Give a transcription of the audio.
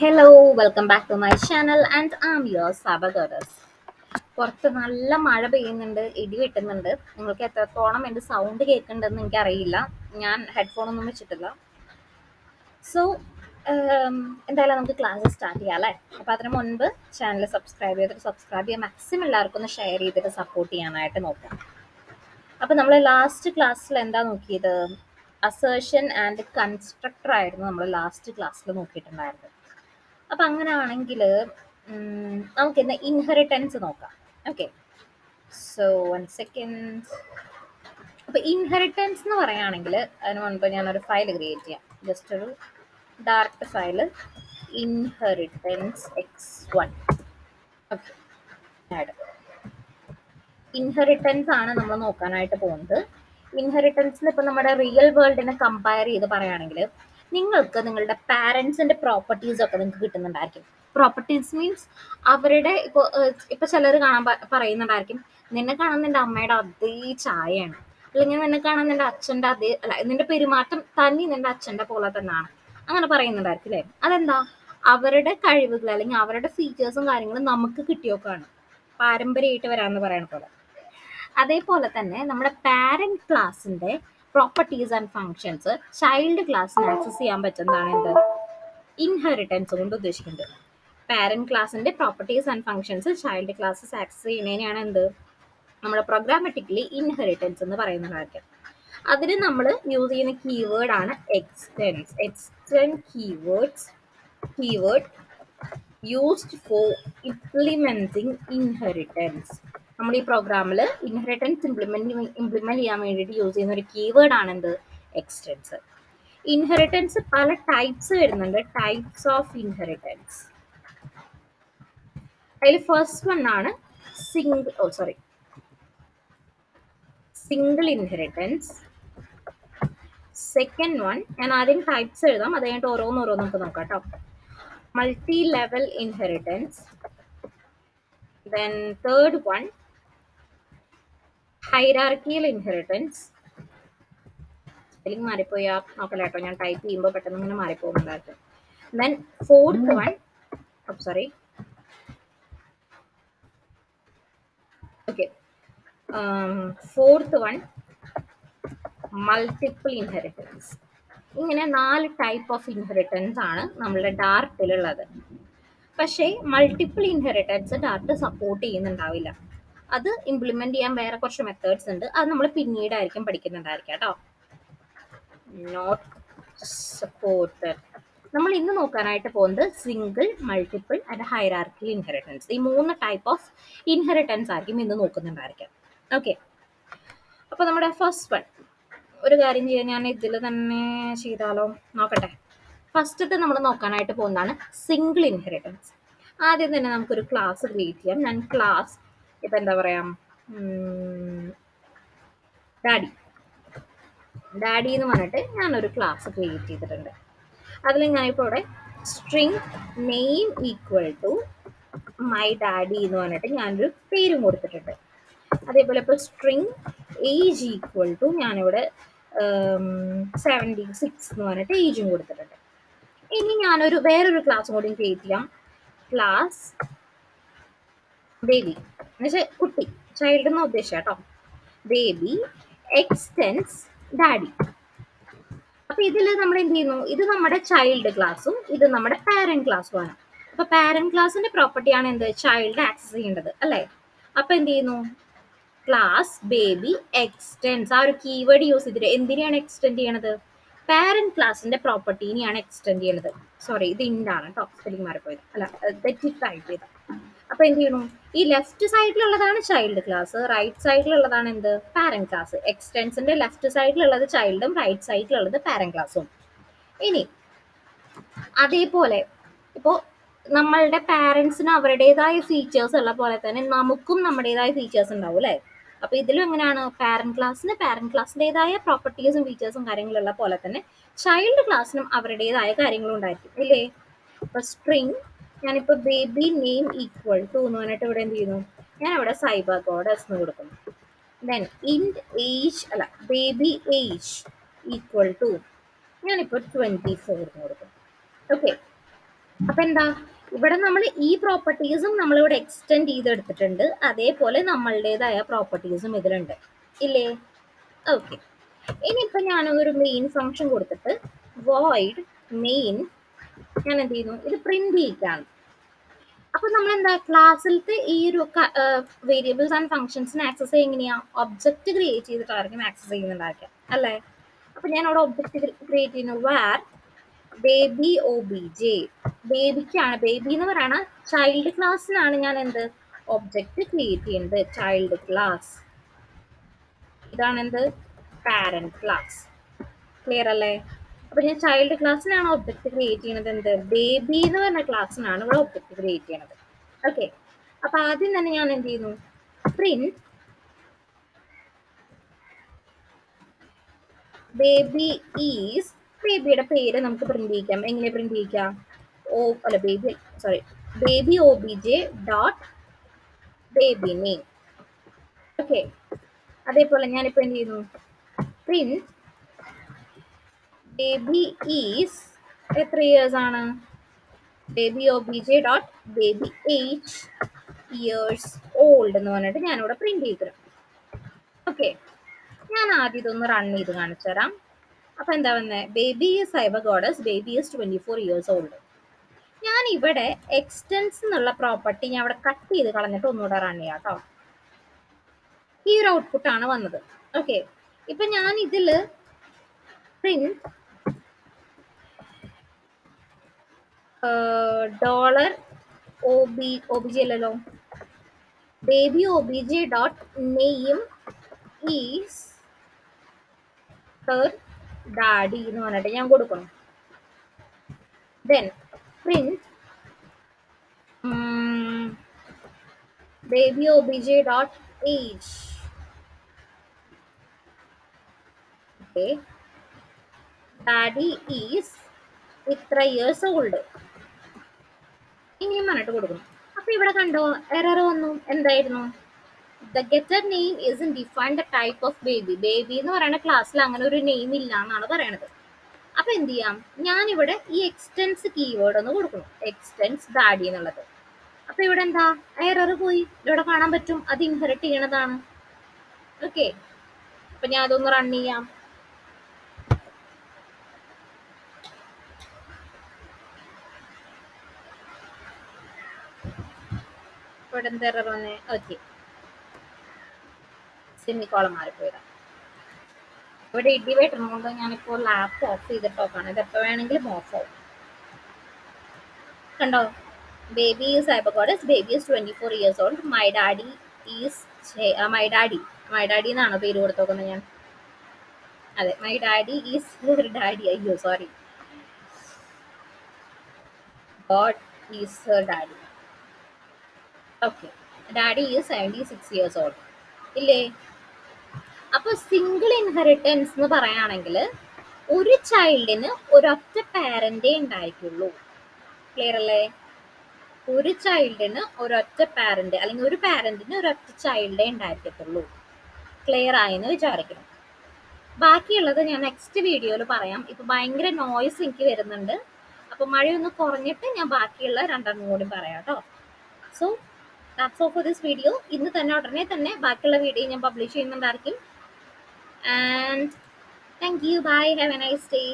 Hello, welcome back to my channel and I'm your Saba Goddess. പുറത്ത് നല്ല മഴ പെയ്യുന്നുണ്ട്, ഇടി വെട്ടുന്നുണ്ട്. നിങ്ങൾക്ക് എത്രത്തോളം എൻ്റെ സൗണ്ട് കേൾക്കുന്നുണ്ടെന്ന് എനിക്കറിയില്ല. ഞാൻ ഹെഡ്ഫോൺ ഒന്നും വെച്ചിട്ടില്ല. സോ എന്തായാലും നമുക്ക് ക്ലാസ് സ്റ്റാർട്ട് ചെയ്യാം അല്ലേ. അപ്പോൾ അതിന് മുൻപ് ചാനൽ സബ്സ്ക്രൈബ് ചെയ്യാൻ മാക്സിമം എല്ലാവർക്കും ഒന്ന് ഷെയർ ചെയ്തിട്ട് സപ്പോർട്ട് ചെയ്യാനായിട്ട് നോക്കാം. അപ്പോൾ നമ്മൾ ലാസ്റ്റ് ക്ലാസ്സിൽ എന്താ നോക്കിയത്? അസേർഷൻ ആൻഡ് കൺസ്ട്രക്ടർ ആയിരുന്നു നമ്മൾ ലാസ്റ്റ് ക്ലാസ്സിൽ നോക്കിയിട്ടുണ്ടായിരുന്നത്. അപ്പം അങ്ങനെയാണെങ്കിൽ നമുക്ക് ഇന്ന് ഇൻഹെറിറ്റൻസ് നോക്കാം. Okay, so 1 second. അപ്പം ഇൻഹെറിറ്റൻസ് എന്ന് പറയുകയാണെങ്കിൽ അതിന് മുൻപ് ഞാനൊരു ഫയൽ ക്രിയേറ്റ് ചെയ്യാം. ജസ്റ്റ് ഒരു direct file inheritance x1. Okay, add inheritance ആണ് നമ്മൾ നോക്കാനായിട്ട് പോകുന്നത്. ഇൻഹെറിറ്റൻസിൽ ഇപ്പം നമ്മുടെ റിയൽ വേൾഡിനെ കമ്പയർ ചെയ്ത് പറയുകയാണെങ്കിൽ നിങ്ങൾക്ക് നിങ്ങളുടെ പാരൻസിന്റെ പ്രോപ്പർട്ടീസ് ഒക്കെ നിങ്ങൾക്ക് കിട്ടുന്നുണ്ടായിരിക്കും. പ്രോപ്പർട്ടീസ് മീൻസ് അവരുടെ ഇപ്പൊ ചിലർ കാണാൻ പറയുന്നുണ്ടായിരിക്കും, നിന്നെ കാണാൻ നിന്റെ അമ്മയുടെ അതേ ചായയാണ്, അല്ലെങ്കിൽ നിന്നെ കാണാൻ നിന്റെ അച്ഛൻ്റെ അതേ, അല്ല നിന്റെ പെരുമാറ്റം തന്നെ നിന്റെ അച്ഛൻ്റെ പോലെ തന്നെയാണ്, അങ്ങനെ പറയുന്നുണ്ടായിരിക്കും അല്ലേ. അതെന്താ? അവരുടെ കഴിവുകൾ അല്ലെങ്കിൽ അവരുടെ ഫീച്ചേഴ്സും കാര്യങ്ങളും നമുക്ക് കിട്ടിയൊക്കെയാണ്, പാരമ്പര്യമായിട്ട് വരാമെന്ന് പറയുന്ന പോലെ. അതേപോലെ തന്നെ നമ്മുടെ പാരന്റ് ക്ലാസ്സിന്റെ പ്രോപ്പർട്ടീസ് ആൻഡ് ഫങ്ഷൻസ് ചൈൽഡ് ക്ലാസ്സിന് ആക്സസ് ചെയ്യാൻ പറ്റുന്നതാണ് എന്ത് ഇൻഹെറിറ്റൻസ് കൊണ്ട് ഉദ്ദേശിക്കുന്നത്. പാരന്റ് ക്ലാസ്സിന്റെ properties and functions child classes access ചെയ്യുന്നതിനെയാണ് എന്ത് നമ്മുടെ പ്രോഗ്രാമാറ്റിക്കലി ഇൻഹെറിറ്റൻസ് എന്ന് പറയുന്നതായിരിക്കും. അതിന് നമ്മൾ യൂസ് ചെയ്യുന്ന കീവേഡ് ആണ് extends. Extend keyword used for implementing inheritance. നമ്മൾ ഈ പ്രോഗ്രാമിൽ ഇൻഹെറിറ്റൻസ് ഇംപ്ലിമെന്റ് ചെയ്യാൻ വേണ്ടിയിട്ട് യൂസ് ചെയ്യുന്ന ഒരു കീവേഡ് ആണ് എന്ത് എക്സ്റ്റെൻസ്. ഇൻഹെറിറ്റൻസ് പല ടൈപ്സ് വരുന്നുണ്ട്. ടൈപ്സ് ഓഫ് ഇൻഹെറിറ്റൻസ്, അതിൽ ഫസ്റ്റ് വൺ ആണ് സിംഗിൾ ഇൻഹെറിറ്റൻസ്. സെക്കൻഡ് വൺ, ഞാൻ ആദ്യം ടൈപ്സ് എഴുതാം, അത് കഴിഞ്ഞിട്ട് ഓരോന്നോരോന്ന് നമുക്ക് നോക്കാം കേട്ടോ. Multi level inheritance. Then third one hierarchical inheritance. Spelling മാറിപ്പോയാ നോക്കല കേട്ടോ, ഞാൻ ടൈപ്പ് ചെയ്യുമ്പോൾ പെട്ടെന്ന് ഇങ്ങനെ മാറിപ്പോകുന്നുണ്ടായിരുന്നു. Then fourth one, fourth one multiple inheritance. ഇങ്ങനെ 4 ടൈപ്പ് ഓഫ് ഇൻഹെറിറ്റൻസ് ആണ് നമ്മളുടെ ഡാർട്ടിലുള്ളത്. പക്ഷേ മൾട്ടിപ്പിൾ ഇൻഹെറിറ്റൻസ് ഡാർട്ട് സപ്പോർട്ട് ചെയ്യുന്നുണ്ടാവില്ല. അത് ഇംപ്ലിമെന്റ് ചെയ്യാൻ വേറെ കുറച്ച് മെത്തേഡ്സ് ഉണ്ട്, അത് നമ്മൾ പിന്നീടായിരിക്കും പഠിക്കുന്നുണ്ടായിരിക്കാം കേട്ടോ. Not supported. നമ്മൾ ഇന്ന് നോക്കാനായിട്ട് പോകുന്നത് single, multiple and hierarchical inheritance. ഈ 3 ടൈപ്പ് ഓഫ് ഇൻഹെറിറ്റൻസ് ആയിരിക്കും ഇന്ന് നോക്കുന്നുണ്ടായിരിക്കാം. ഓക്കെ, അപ്പോൾ നമ്മുടെ ഫസ്റ്റ് വൺ, ഒരു കാര്യം ചെയ്യാൻ ഞാൻ ഇതിൽ തന്നെ ചെയ്താലോ, നോക്കട്ടെ. ഫസ്റ്റത്തെ നമ്മൾ നോക്കാനായിട്ട് പോകുന്നതാണ് സിംഗിൾ ഇൻഹെറിറ്റൻസ്. ആദ്യം തന്നെ നമുക്കൊരു ക്ലാസ് ക്രിയേറ്റ് ചെയ്യാം. ഞാൻ ക്ലാസ് ഇപ്പം എന്താ പറയാ, ഡാഡി എന്ന് പറഞ്ഞിട്ട് ഞാനൊരു ക്ലാസ് ക്രിയേറ്റ് ചെയ്തിട്ടുണ്ട്. അതിൽ ഞാനിപ്പോൾ ഇവിടെ string name equal to my daddy എന്ന് പറഞ്ഞിട്ട് ഞാനൊരു പേരും കൊടുത്തിട്ടുണ്ട്. അതേപോലെ ഇപ്പോൾ സ്ട്രിങ് ഏജ് ഈക്വൽ ടു ഞാനിവിടെ 76 എന്ന് പറഞ്ഞിട്ട് ഏജും കൊടുത്തിട്ടുണ്ട്. ഇനി ഞാനൊരു വേറൊരു ക്ലാസ് കൂടി ക്രിയേറ്റ് ചെയ്യാം. ക്ലാസ് ബേബി എന്നുവെച്ചാൽ കുട്ടി, ചൈൽഡ് എന്ന് ഉദ്ദേശിച്ച കേട്ടോ. Baby extends daddy. അപ്പൊ ഇതിൽ നമ്മൾ എന്ത് ചെയ്യുന്നു, ഇത് നമ്മുടെ ചൈൽഡ് ക്ലാസ്സും ഇത് നമ്മുടെ പാരന്റ് ക്ലാസ്സും ആണ്. അപ്പൊ പാരന്റ് ക്ലാസ്സിന്റെ പ്രോപ്പർട്ടിയാണ് എന്ത് ചൈൽഡ് ആക്സസ് ചെയ്യേണ്ടത് അല്ലേ. അപ്പൊ എന്ത് ചെയ്യുന്നു, ക്ലാസ് ബേബി എക്സ്റ്റെൻസ്, ആ ഒരു കീവേഡ് യൂസ് ചെയ്തിട്ട് എന്തിനെയാണ് എക്സ്റ്റെൻഡ് ചെയ്യണത്, പാരന്റ് ക്ലാസിന്റെ പ്രോപ്പർട്ടീനെയാണ് എക്സ്റ്റെൻഡ് ചെയ്യണത്. സോറി, ഇത് ഇൻഡാണ് കേട്ടോ, സ്പെല്ലിംഗ് മാറിപ്പോയത്, അല്ല തെറ്റി ടൈപ്പ് ചെയ്ത. അപ്പൊ എന്ത് ചെയ്യണം, ഈ ലെഫ്റ്റ് സൈഡിലുള്ളതാണ് ചൈൽഡ് ക്ലാസ്, റൈറ്റ് സൈഡിലുള്ളതാണ് എന്ത് പാരന്റ് ക്ലാസ്. എക്സ്റ്റെൻസിന്റെ ലെഫ്റ്റ് സൈഡിലുള്ളത് ചൈൽഡും റൈറ്റ് സൈഡിലുള്ളത് പാരന്റ് ക്ലാസ്സും. ഇനി അതേപോലെ ഇപ്പോൾ നമ്മളുടെ പാരന്റ്സിന് അവരുടേതായ ഫീച്ചേഴ്സ് ഉള്ള പോലെ തന്നെ നമുക്കും നമ്മുടേതായ ഫീച്ചേഴ്സ് ഉണ്ടാവും അല്ലേ. അപ്പൊ ഇതിലും എങ്ങനെയാണ്, പാരന്റ് ക്ലാസ്സിൻ്റെതായ പ്രോപ്പർട്ടീസും ഫീച്ചേഴ്സും കാര്യങ്ങളുള്ള പോലെ തന്നെ ചൈൽഡ് ക്ലാസ്സിനും അവരുടേതായ കാര്യങ്ങളും ഉണ്ടായിരിക്കും ഇല്ലേ. ഇപ്പൊ സ്ട്രിങ് ഞാനിപ്പോ ബേബി നെയിം ഈക്വൽ ടു എന്ന് പറഞ്ഞിട്ട് ഇവിടെ എന്ത് ചെയ്യുന്നു, ഞാൻ ഇവിടെ സൈബർ ഗോഡസ് എന്ന് കൊടുക്കുന്നു. ദെൻ ഇൻഡ് ഏജ്, അല്ല ബേബി ഏജ് ഈക്വൽ ടു ഞാനിപ്പോൾ 24 എന്ന് കൊടുക്കും. ഓക്കെ, അപ്പൊ എന്താ, ഇവിടെ നമ്മൾ ഈ പ്രോപ്പർട്ടീസും നമ്മളിവിടെ എക്സ്റ്റെൻഡ് ചെയ്തെടുത്തിട്ടുണ്ട്, അതേപോലെ നമ്മളുടേതായ പ്രോപ്പർട്ടീസും ഇതിലുണ്ട്, ഇല്ലേ? ഓക്കെ. ഇനിയിപ്പോ ഞാനൊരു മെയിൻ ഫംഗ്ഷൻ കൊടുത്തിട്ട് void മെയിൻ ഞാൻ എന്ത് ചെയ്യുന്നു, ഇത് പ്രിന്റ് ചെയ്യിക്കാണ്. അപ്പൊ നമ്മൾ എന്താ, ക്ലാസ്സിലത്തെ ഈ ഒരു വേരിയബിൾസ് ആൻഡ് ഫംഗ്ഷൻസിനെ ആക്സസ് എങ്ങനെയാ, ഒബ്ജക്റ്റ് ക്രിയേറ്റ് ചെയ്തിട്ടായിരിക്കും ആക്സസ് ചെയ്യുന്നുണ്ടായിരിക്കാം, അല്ലേ? അപ്പൊ ഞാൻ അവിടെ ഒബ്ജക്റ്റ് ക്രിയേറ്റ് ചെയ്യുന്നു, var baby O B J. ബേബിക്കാണ്, ബേബി എന്ന് പറയണ ചൈൽഡ് ക്ലാസ്സിനാണ് ഞാൻ എന്ത് ഒബ്ജക്റ്റ് ക്രിയേറ്റ് ചെയ്യുന്നത്, ചൈൽഡ് ക്ലാസ്. ഇതാണ് എന്ത്, പാരന്റ് ക്ലാസ്. ക്ലിയർ അല്ലേ? അപ്പൊ ഞാൻ ചൈൽഡ് ക്ലാസ്സിനാണ് ഒബ്ജക്റ്റ് ക്രിയേറ്റ് ചെയ്യുന്നത്, എന്ത് ബേബി എന്ന് പറഞ്ഞ ക്ലാസ്സിനാണ് ഇവിടെ ഒബ്ജക്റ്റ് ക്രിയേറ്റ് ചെയ്യുന്നത്. ഓക്കെ. അപ്പൊ ആദ്യം തന്നെ ഞാൻ എന്ത് ചെയ്യുന്നു, പ്രിന്റ് ബേബി ഈസ്, ബേബിയുടെ പേര് നമുക്ക് പ്രിന്റ് ചെയ്യിക്കാം. എങ്ങനെ പ്രിന്റ് ചെയ്യിക്കാം, ഓ അല്ല baby, sorry, baby O B J dot baby name. Okay. അതേപോലെ ഞാനിപ്പോ എന്ത് ചെയ്യുന്നു, പ്രിന്റ് ബേബി ഈസ് എത്ര ഇയേഴ്സ് ആണ്, baby O B J dot baby age years old എന്ന് പറഞ്ഞിട്ട് ഞാനിവിടെ പ്രിന്റ് ചെയ്തു. ഓക്കെ. ഞാൻ ആദ്യം ഇതൊന്ന് റൺ ചെയ്ത് കാണിച്ചു തരാം. അപ്പൊ എന്താ വന്നേ, baby is cyber goddess, baby is 24 years old. ഞാൻ ഇവിടെ എക്സ്റ്റെൻസ് എന്നുള്ള പ്രോപ്പർട്ടി ഞാൻ ഇവിടെ കട്ട് ചെയ്ത് കളഞ്ഞിട്ട് ഒന്നുകൂടെ റൺ ചെയ്യാം കേട്ടോ. ഈ ഒരു ഔട്ട്പുട്ട് ആണ് വന്നത്. ഓക്കെ. ഇപ്പൊ ഞാൻ ഇതില് print dollar O B G അല്ലല്ലോ, baby O B J dot name is her daddy എന്ന് പറഞ്ഞിട്ട് ഞാൻ കൊടുക്കണം. Then print baby obj dot age. Okay, daddy is ഇത്ര ഇയേഴ്സ് ഓൾഡ് ഇനിയും പറഞ്ഞിട്ട് കൊടുക്കുന്നു. അപ്പൊ ഇവിടെ കണ്ടോ, എറർ വന്നു. എന്തായിരുന്നു, the getter name is in define the type of baby. Baby എന്ന് പറയുന്ന ക്ലാസ്സിൽ അങ്ങനെ ഒരു നെയിം ഇല്ല എന്നാണ് പറയണത്. അപ്പൊ എന്ത് ചെയ്യാം, ഞാനിവിടെ ഈ എക്സ്റ്റെൻസ് കീവേഡ് ഒന്ന് കൊടുക്കുന്നു, എക്സ്റ്റെൻസ് ഡാഡി എന്നുള്ളത്. അപ്പൊ ഇവിടെ എന്താ, എറർ പോയി. ഇവിടെ കാണാൻ പറ്റും അത് ഇൻഹെറിറ്റ് ചെയ്യണതാണ്. ഓക്കെ. അപ്പൊ ഞാൻ അതൊന്ന് റൺ ചെയ്യാം. ഇവിടെ എന്ത് എറർ വന്നേ, ഓക്കെ, സെമിക്കോളം മാറിപ്പോയതാ. ഇവിടെ ഇടി വെട്ടുന്നതുകൊണ്ട് ഞാനിപ്പോൾ ലാപ്പ് ഓഫ് ചെയ്തിട്ട് നോക്കാണ്, ഇത് എപ്പോൾ വേണമെങ്കിലും ഓഫ് ആവും. കണ്ടോ, baby is cyber goddess, baby is 24 years old, my daddy is my daddy എന്നാണ് പേര് കൊടുത്തോക്കുന്നത് ഞാൻ. അതെ, മൈ ഡാഡി ഈസ് ഡാഡി, അയ്യോ sorry, God is her daddy. Okay. Daddy is 76 years old, ഇല്ലേ? അപ്പൊ സിംഗിൾ ഇൻഹെറിറ്റൻസ് എന്ന് പറയുകയാണെങ്കിൽ ഒരു ചൈൽഡിന് ഒരൊറ്റ പാരന്റേ ഉണ്ടായിരിക്കുള്ളൂ. ക്ലിയർ അല്ലേ? ഒരു ചൈൽഡിന് ഒരൊറ്റ പാരന്റ്, അല്ലെങ്കിൽ ഒരു പാരന്റിന് ഒരൊറ്റ ചൈൽഡേ ഉണ്ടായിരിക്കത്തുള്ളൂ. ക്ലിയർ ആയെന്ന് വിചാരിക്കണം. ബാക്കിയുള്ളത് ഞാൻ നെക്സ്റ്റ് വീഡിയോയിൽ പറയാം. ഇപ്പൊ ഭയങ്കര നോയ്സ് എനിക്ക് വരുന്നുണ്ട്. അപ്പൊ മഴയൊന്ന് കുറഞ്ഞിട്ട് ഞാൻ ബാക്കിയുള്ള രണ്ടെണ്ണം കൂടി പറയാം കേട്ടോ. So that's all for this video. ഇന്ന് തന്നെ ഉടനെ തന്നെ ബാക്കിയുള്ള വീഡിയോ ഞാൻ publish ചെയ്യുന്നുണ്ടായിരിക്കും. And thank you. Bye. Have a nice day.